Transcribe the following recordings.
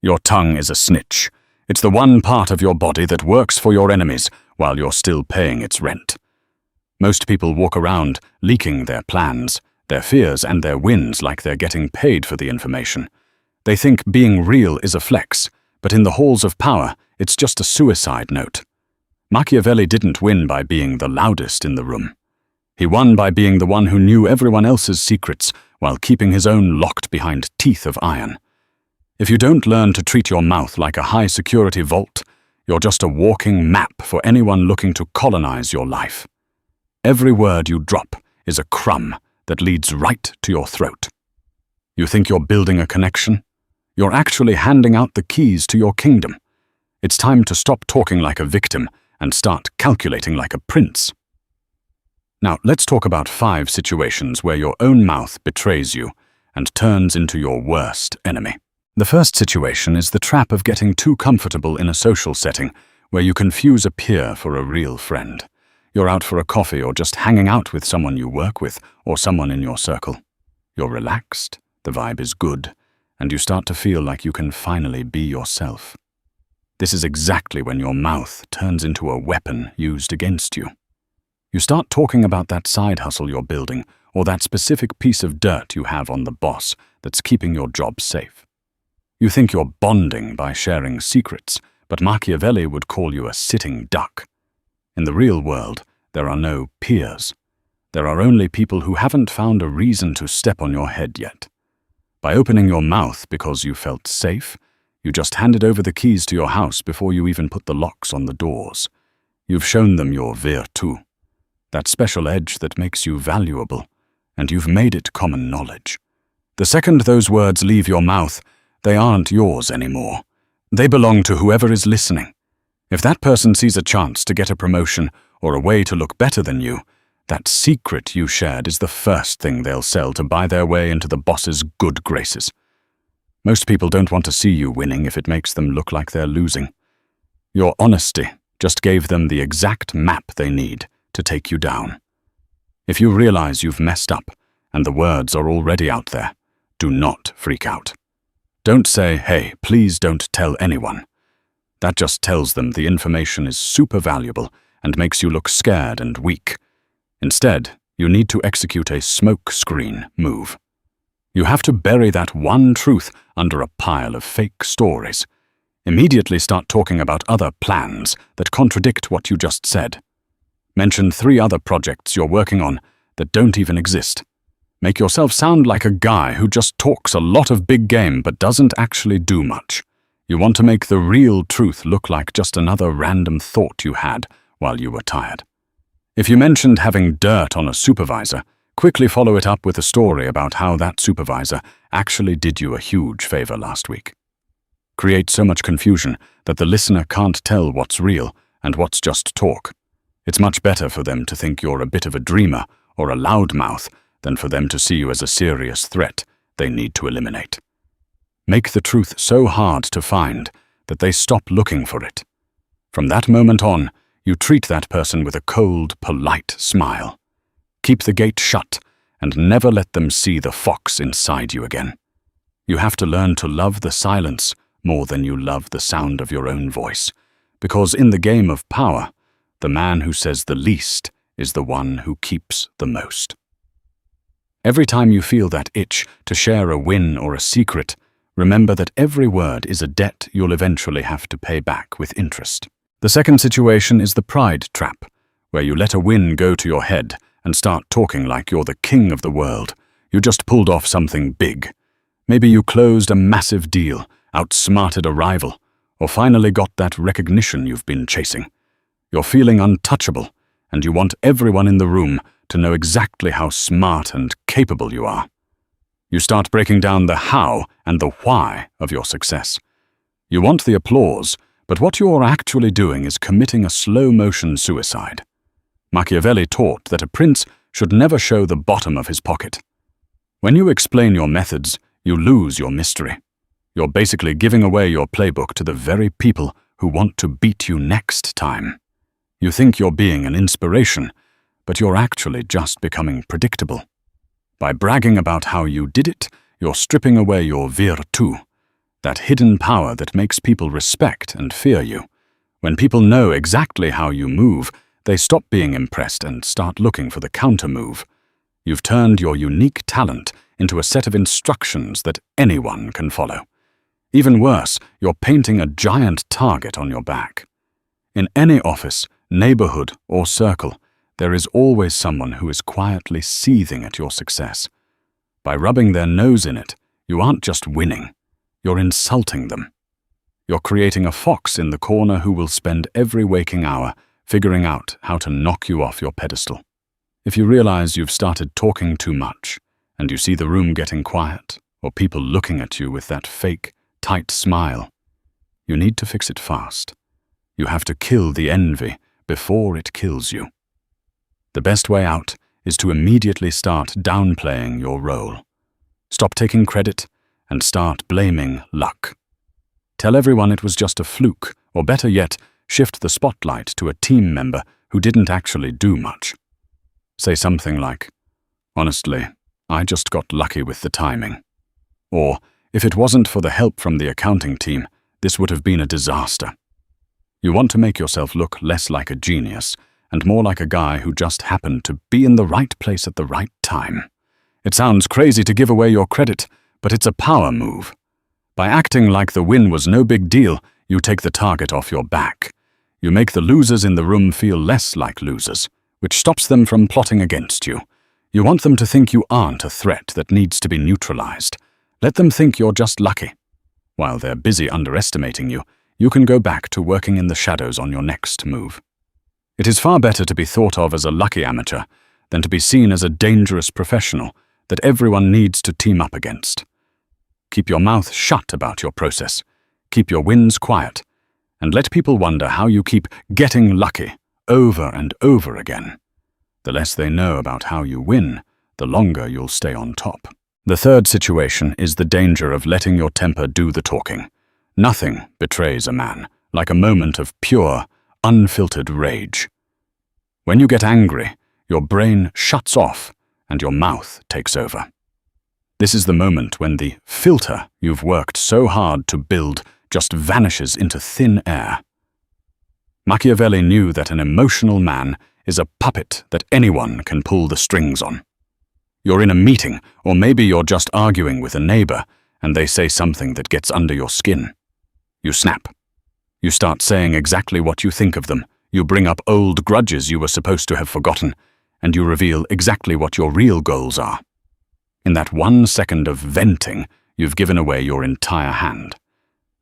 Your tongue is a snitch. It's the one part of your body that works for your enemies while you're still paying its rent. Most people walk around leaking their plans, their fears, and their wins like they're getting paid for the information. They think being real is a flex, but in the halls of power, it's just a suicide note. Machiavelli didn't win by being the loudest in the room. He won by being the one who knew everyone else's secrets while keeping his own locked behind teeth of iron. If you don't learn to treat your mouth like a high-security vault, you're just a walking map for anyone looking to colonize your life. Every word you drop is a crumb that leads right to your throat. You think you're building a connection? You're actually handing out the keys to your kingdom. It's time to stop talking like a victim and start calculating like a prince. Now, let's talk about 5 situations where your own mouth betrays you and turns into your worst enemy. The first situation is the trap of getting too comfortable in a social setting where you confuse a peer for a real friend. You're out for a coffee or just hanging out with someone you work with or someone in your circle. You're relaxed, the vibe is good, and you start to feel like you can finally be yourself. This is exactly when your mouth turns into a weapon used against you. You start talking about that side hustle you're building or that specific piece of dirt you have on the boss that's keeping your job safe. You think you're bonding by sharing secrets, but Machiavelli would call you a sitting duck. In the real world, there are no peers. There are only people who haven't found a reason to step on your head yet. By opening your mouth because you felt safe, you just handed over the keys to your house before you even put the locks on the doors. You've shown them your virtu, that special edge that makes you valuable, and you've made it common knowledge. The second those words leave your mouth, they aren't yours anymore. They belong to whoever is listening. If that person sees a chance to get a promotion or a way to look better than you, that secret you shared is the first thing they'll sell to buy their way into the boss's good graces. Most people don't want to see you winning if it makes them look like they're losing. Your honesty just gave them the exact map they need to take you down. If you realize you've messed up and the words are already out there, do not freak out. Don't say, "Hey, please don't tell anyone." That just tells them the information is super valuable and makes you look scared and weak. Instead, you need to execute a smoke screen move. You have to bury that one truth under a pile of fake stories. Immediately start talking about other plans that contradict what you just said. Mention 3 other projects you're working on that don't even exist. Make yourself sound like a guy who just talks a lot of big game but doesn't actually do much. You want to make the real truth look like just another random thought you had while you were tired. If you mentioned having dirt on a supervisor, quickly follow it up with a story about how that supervisor actually did you a huge favor last week. Create so much confusion that the listener can't tell what's real and what's just talk. It's much better for them to think you're a bit of a dreamer or a loudmouth than for them to see you as a serious threat they need to eliminate. Make the truth so hard to find that they stop looking for it. From that moment on, you treat that person with a cold, polite smile. Keep the gate shut and never let them see the fox inside you again. You have to learn to love the silence more than you love the sound of your own voice, because in the game of power, the man who says the least is the one who keeps the most. Every time you feel that itch to share a win or a secret, remember that every word is a debt you'll eventually have to pay back with interest. The second situation is the pride trap, where you let a win go to your head and start talking like you're the king of the world. You just pulled off something big. Maybe you closed a massive deal, outsmarted a rival, or finally got that recognition you've been chasing. You're feeling untouchable, and you want everyone in the room to know exactly how smart and capable you are. You start breaking down the how and the why of your success. You want the applause, but what you're actually doing is committing a slow-motion suicide. Machiavelli taught that a prince should never show the bottom of his pocket. When you explain your methods, you lose your mystery. You're basically giving away your playbook to the very people who want to beat you next time. You think you're being an inspiration, but you're actually just becoming predictable. By bragging about how you did it, you're stripping away your virtu. That hidden power that makes people respect and fear you. When people know exactly how you move, they stop being impressed and start looking for the counter-move. You've turned your unique talent into a set of instructions that anyone can follow. Even worse, you're painting a giant target on your back. In any office, neighborhood, or circle, there is always someone who is quietly seething at your success. By rubbing their nose in it, you aren't just winning, you're insulting them. You're creating a fox in the corner who will spend every waking hour figuring out how to knock you off your pedestal. If you realize you've started talking too much, and you see the room getting quiet, or people looking at you with that fake, tight smile, you need to fix it fast. You have to kill the envy before it kills you. The best way out is to immediately start downplaying your role. Stop taking credit and start blaming luck. Tell everyone it was just a fluke, or better yet, shift the spotlight to a team member who didn't actually do much. Say something like, "Honestly, I just got lucky with the timing." Or, "If it wasn't for the help from the accounting team, this would have been a disaster." You want to make yourself look less like a genius and more like a guy who just happened to be in the right place at the right time. It sounds crazy to give away your credit, but it's a power move. By acting like the win was no big deal, you take the target off your back. You make the losers in the room feel less like losers, which stops them from plotting against you. You want them to think you aren't a threat that needs to be neutralized. Let them think you're just lucky. While they're busy underestimating you, you can go back to working in the shadows on your next move. It is far better to be thought of as a lucky amateur than to be seen as a dangerous professional that everyone needs to team up against. Keep your mouth shut about your process. Keep your wins quiet. And let people wonder how you keep getting lucky over and over again. The less they know about how you win, the longer you'll stay on top. The third situation is the danger of letting your temper do the talking. Nothing betrays a man like a moment of pure, unfiltered rage. When you get angry, your brain shuts off and your mouth takes over. This is the moment when the filter you've worked so hard to build just vanishes into thin air. Machiavelli knew that an emotional man is a puppet that anyone can pull the strings on. You're in a meeting, or maybe you're just arguing with a neighbor, and they say something that gets under your skin. You snap. You start saying exactly what you think of them. You bring up old grudges you were supposed to have forgotten, and you reveal exactly what your real goals are. In that 1 second of venting, you've given away your entire hand.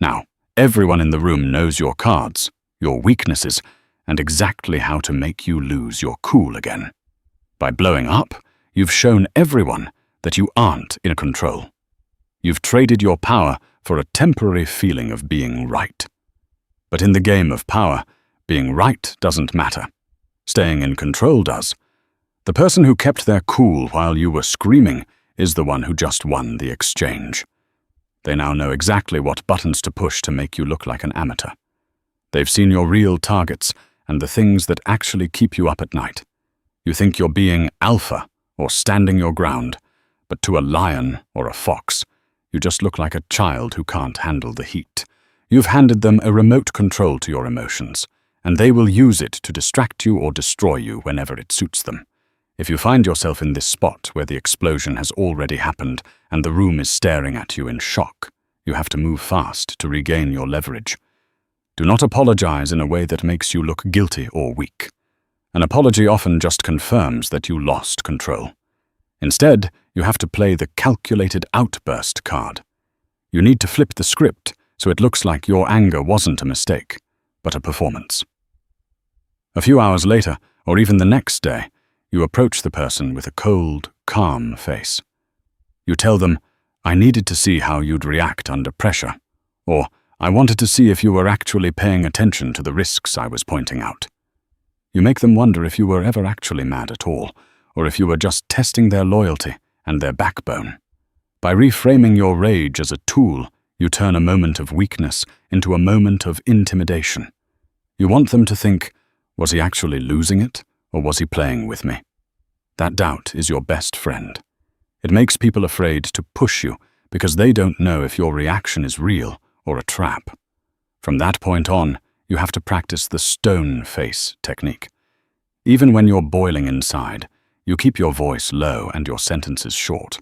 Now, everyone in the room knows your cards, your weaknesses, and exactly how to make you lose your cool again. By blowing up, you've shown everyone that you aren't in control. You've traded your power for a temporary feeling of being right. But in the game of power, being right doesn't matter. Staying in control does. The person who kept their cool while you were screaming is the one who just won the exchange. They now know exactly what buttons to push to make you look like an amateur. They've seen your real targets and the things that actually keep you up at night. You think you're being alpha or standing your ground, but to a lion or a fox, you just look like a child who can't handle the heat. You've handed them a remote control to your emotions, and they will use it to distract you or destroy you whenever it suits them. If you find yourself in this spot where the explosion has already happened and the room is staring at you in shock, you have to move fast to regain your leverage. Do not apologize in a way that makes you look guilty or weak. An apology often just confirms that you lost control. Instead, you have to play the calculated outburst card. You need to flip the script so it looks like your anger wasn't a mistake, but a performance. A few hours later, or even the next day, you approach the person with a cold, calm face. You tell them, "I needed to see how you'd react under pressure," or "I wanted to see if you were actually paying attention to the risks I was pointing out." You make them wonder if you were ever actually mad at all, or if you were just testing their loyalty and their backbone. By reframing your rage as a tool, you turn a moment of weakness into a moment of intimidation. You want them to think, was he actually losing it, or was he playing with me? That doubt is your best friend. It makes people afraid to push you because they don't know if your reaction is real or a trap. From that point on, you have to practice the stone face technique. Even when you're boiling inside, you keep your voice low and your sentences short.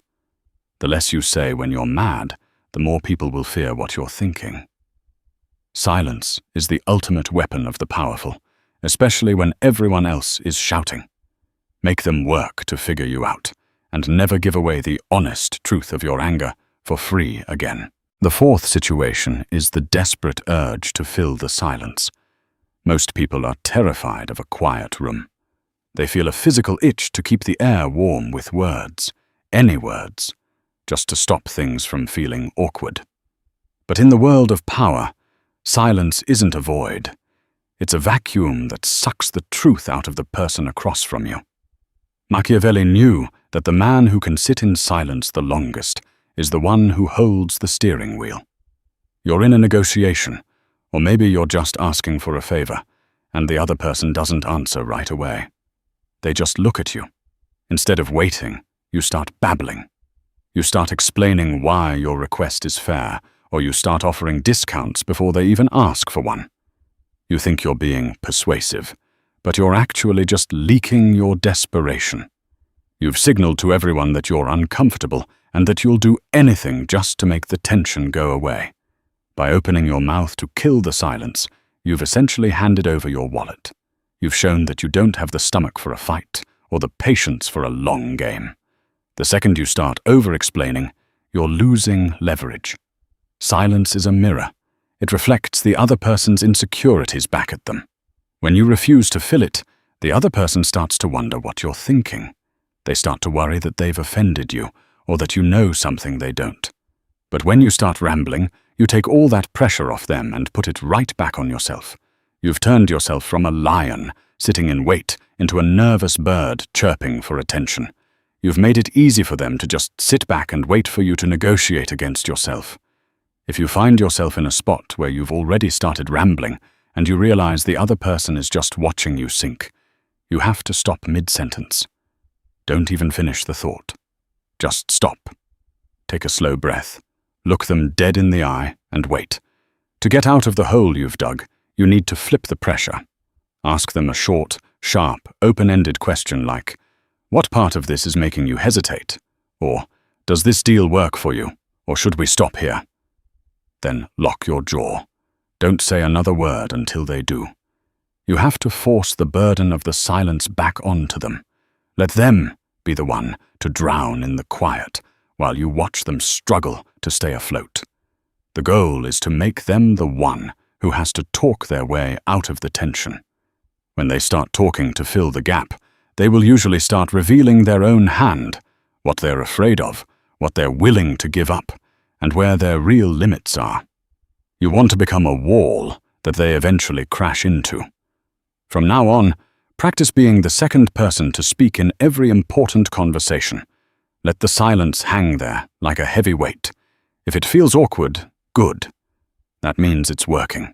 The less you say when you're mad, the more people will fear what you're thinking. Silence is the ultimate weapon of the powerful, especially when everyone else is shouting. Make them work to figure you out, and never give away the honest truth of your anger for free again. The fourth situation is the desperate urge to fill the silence. Most people are terrified of a quiet room. They feel a physical itch to keep the air warm with words, any words, just to stop things from feeling awkward. But in the world of power, silence isn't a void. It's a vacuum that sucks the truth out of the person across from you. Machiavelli knew that the man who can sit in silence the longest is the one who holds the steering wheel. You're in a negotiation, or maybe you're just asking for a favor, and the other person doesn't answer right away. They just look at you. Instead of waiting, you start babbling. You start explaining why your request is fair, or you start offering discounts before they even ask for one. You think you're being persuasive, but you're actually just leaking your desperation. You've signaled to everyone that you're uncomfortable and that you'll do anything just to make the tension go away. By opening your mouth to kill the silence, you've essentially handed over your wallet. You've shown that you don't have the stomach for a fight or the patience for a long game. The second you start over-explaining, you're losing leverage. Silence is a mirror. It reflects the other person's insecurities back at them. When you refuse to fill it, the other person starts to wonder what you're thinking. They start to worry that they've offended you, or that you know something they don't. But when you start rambling, you take all that pressure off them and put it right back on yourself. You've turned yourself from a lion, sitting in wait, into a nervous bird chirping for attention. You've made it easy for them to just sit back and wait for you to negotiate against yourself. If you find yourself in a spot where you've already started rambling, and you realize the other person is just watching you sink, you have to stop mid-sentence. Don't even finish the thought. Just stop. Take a slow breath. Look them dead in the eye and wait. To get out of the hole you've dug, you need to flip the pressure. Ask them a short, sharp, open-ended question like, "What part of this is making you hesitate?" Or, "Does this deal work for you? Or should we stop here?" Then lock your jaw. Don't say another word until they do. You have to force the burden of the silence back onto them. Let them be the one to drown in the quiet while you watch them struggle to stay afloat. The goal is to make them the one who has to talk their way out of the tension. When they start talking to fill the gap, they will usually start revealing their own hand, what they're afraid of, what they're willing to give up, and where their real limits are. You want to become a wall that they eventually crash into. From now on, practice being the second person to speak in every important conversation. Let the silence hang there like a heavy weight. If it feels awkward, good. That means it's working.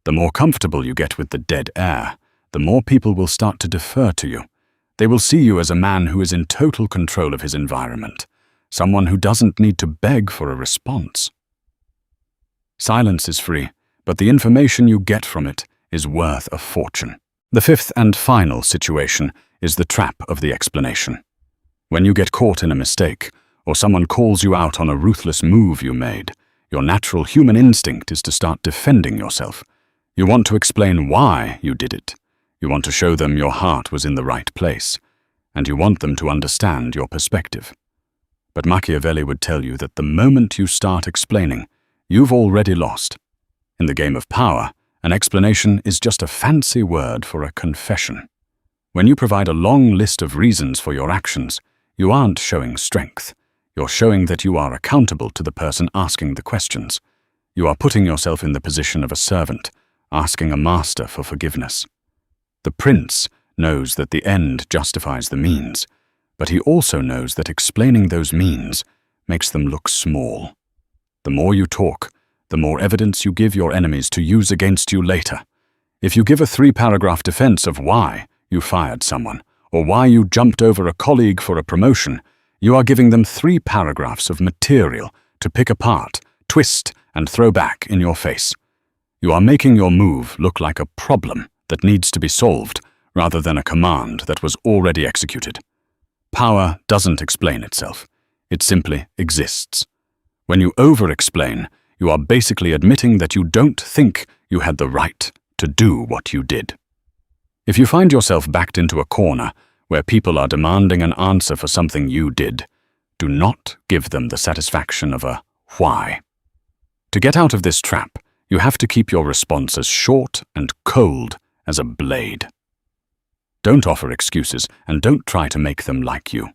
The more comfortable you get with the dead air, the more people will start to defer to you. They will see you as a man who is in total control of his environment, someone who doesn't need to beg for a response. Silence is free, but the information you get from it is worth a fortune. The fifth and final situation is the trap of the explanation. When you get caught in a mistake, or someone calls you out on a ruthless move you made, your natural human instinct is to start defending yourself. You want to explain why you did it. You want to show them your heart was in the right place, and you want them to understand your perspective. But Machiavelli would tell you that the moment you start explaining, you've already lost. In the game of power, an explanation is just a fancy word for a confession. When you provide a long list of reasons for your actions, you aren't showing strength. You're showing that you are accountable to the person asking the questions. You are putting yourself in the position of a servant, asking a master for forgiveness. The prince knows that the end justifies the means, but he also knows that explaining those means makes them look small. The more you talk, the more evidence you give your enemies to use against you later. If you give a 3-paragraph defense of why you fired someone, or why you jumped over a colleague for a promotion, you are giving them 3 paragraphs of material to pick apart, twist, and throw back in your face. You are making your move look like a problem that needs to be solved rather than a command that was already executed. Power doesn't explain itself. It simply exists. When you over-explain, you are basically admitting that you don't think you had the right to do what you did. If you find yourself backed into a corner where people are demanding an answer for something you did, do not give them the satisfaction of a why. To get out of this trap, you have to keep your response as short and cold as a blade. Don't offer excuses and don't try to make them like you.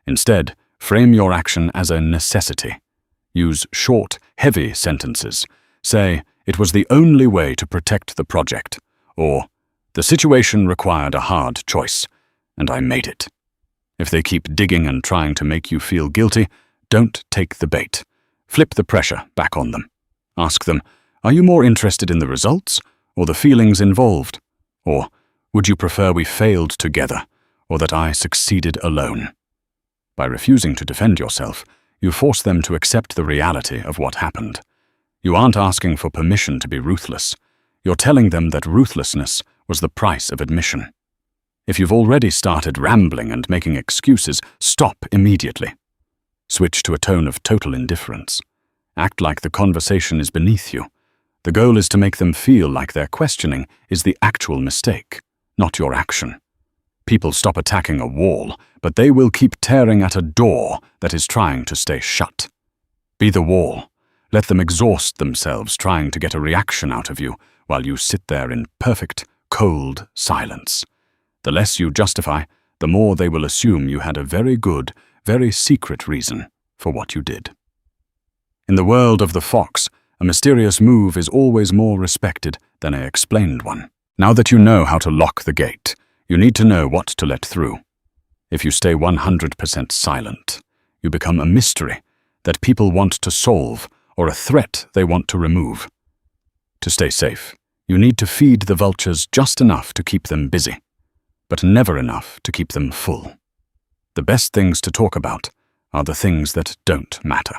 Instead, frame your action as a necessity. Use short, heavy sentences. Say, "It was the only way to protect the project," or "The situation required a hard choice, and I made it." If they keep digging and trying to make you feel guilty, don't take the bait. Flip the pressure back on them. Ask them, "Are you more interested in the results or the feelings involved? Or would you prefer we failed together or that I succeeded alone?" By refusing to defend yourself, you force them to accept the reality of what happened. You aren't asking for permission to be ruthless. You're telling them that ruthlessness was the price of admission. If you've already started rambling and making excuses, stop immediately. Switch to a tone of total indifference. Act like the conversation is beneath you. The goal is to make them feel like their questioning is the actual mistake, not your action. People stop attacking a wall, but they will keep tearing at a door that is trying to stay shut. Be the wall. Let them exhaust themselves trying to get a reaction out of you while you sit there in perfect, cold silence. The less you justify, the more they will assume you had a very good, very secret reason for what you did. In the world of the fox, a mysterious move is always more respected than an explained one. Now that you know how to lock the gate, you need to know what to let through. If you stay 100% silent, you become a mystery that people want to solve or a threat they want to remove. To stay safe, you need to feed the vultures just enough to keep them busy, but never enough to keep them full. The best things to talk about are the things that don't matter.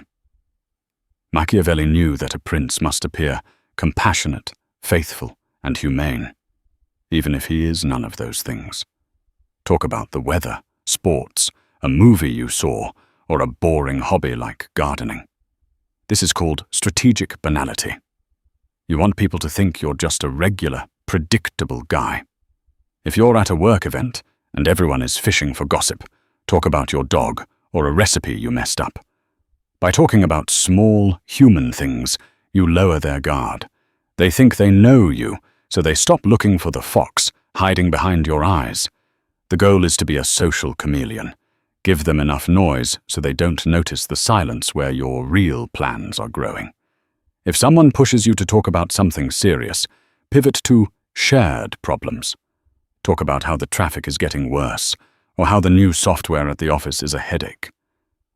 Machiavelli knew that a prince must appear compassionate, faithful, and humane, even if he is none of those things. Talk about the weather, sports, a movie you saw, or a boring hobby like gardening. This is called strategic banality. You want people to think you're just a regular, predictable guy. If you're at a work event and everyone is fishing for gossip, talk about your dog or a recipe you messed up. By talking about small, human things, you lower their guard. They think they know you, so they stop looking for the fox hiding behind your eyes. The goal is to be a social chameleon. Give them enough noise so they don't notice the silence where your real plans are growing. If someone pushes you to talk about something serious, pivot to shared problems. Talk about how the traffic is getting worse, or how the new software at the office is a headache.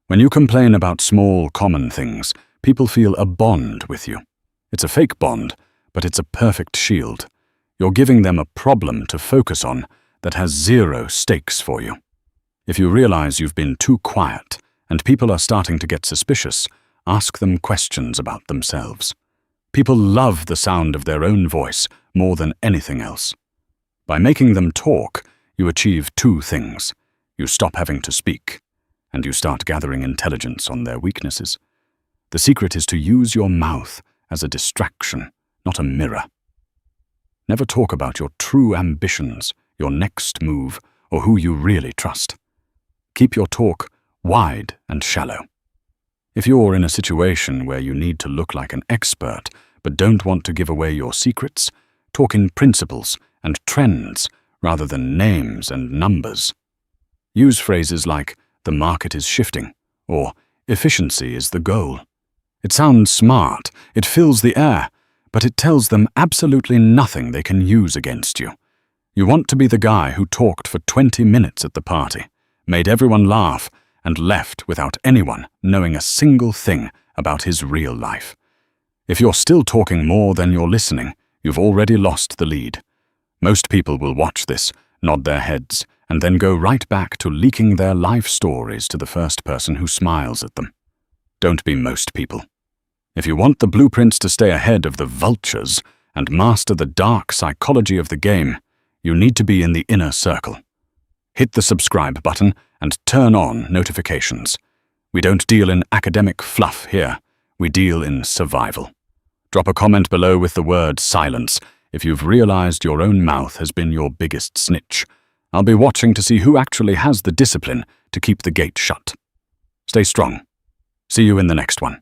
When you complain about small, common things, people feel a bond with you. It's a fake bond, but it's a perfect shield. You're giving them a problem to focus on that has zero stakes for you. If you realize you've been too quiet and people are starting to get suspicious, ask them questions about themselves. People love the sound of their own voice more than anything else. By making them talk, you achieve two things. You stop having to speak, and you start gathering intelligence on their weaknesses. The secret is to use your mouth as a distraction, not a mirror. Never talk about your true ambitions, your next move, or who you really trust. Keep your talk wide and shallow. If you're in a situation where you need to look like an expert but don't want to give away your secrets, talk in principles and trends rather than names and numbers. Use phrases like, "the market is shifting," or "efficiency is the goal." It sounds smart, it fills the air, but it tells them absolutely nothing they can use against you. You want to be the guy who talked for 20 minutes at the party, made everyone laugh, and left without anyone knowing a single thing about his real life. If you're still talking more than you're listening, you've already lost the lead. Most people will watch this, nod their heads, and then go right back to leaking their life stories to the first person who smiles at them. Don't be most people. If you want the blueprints to stay ahead of the vultures and master the dark psychology of the game, you need to be in the inner circle. Hit the subscribe button and turn on notifications. We don't deal in academic fluff here. We deal in survival. Drop a comment below with the word silence if you've realized your own mouth has been your biggest snitch. I'll be watching to see who actually has the discipline to keep the gate shut. Stay strong. See you in the next one.